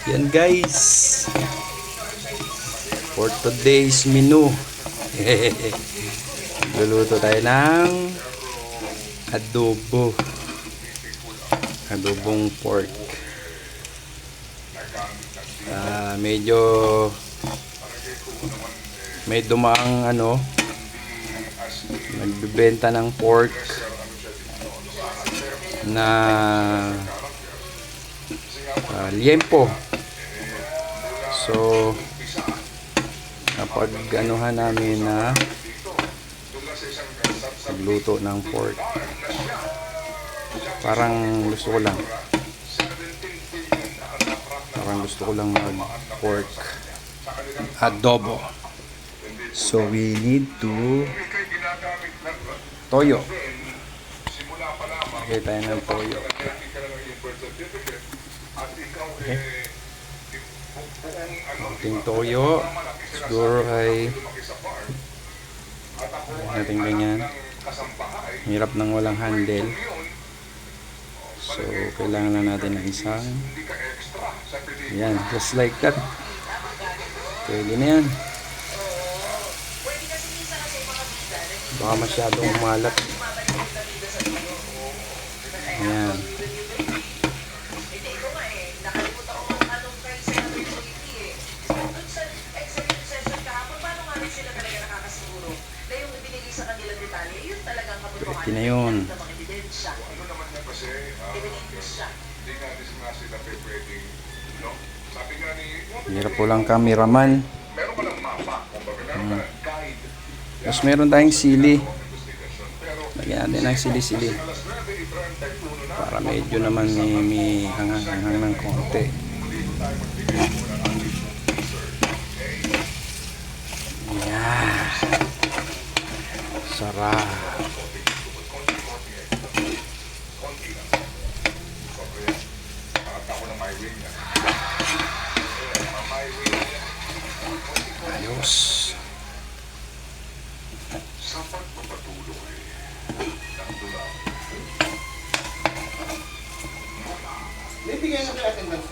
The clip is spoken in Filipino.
Yan guys, for today's menu. Luluto tayo ng adobong pork. Medyo may dumaang nagbebenta ng pork na liempo. So napag namin na magluto ng pork. Parang gusto ko lang mag pork adobo. So we need to toyo. Okay, tayo ng toyo. Okay. Ating toyo siguro ay natin ganyan. Hirap nang walang handle. So kailangan na natin ng isang yan, just like that. Pwede na yan. Baka masyadong malat. Ayan. Pwede na yun. Hirap po lang cameraman. Tapos meron tayong sili. Lagyan natin ng sili-sili para medyo naman may hangang-hangang ng konti. Yan. Sarap. Ayos. Sa pagpapatuloy ng tulad. Bibigyan natin ng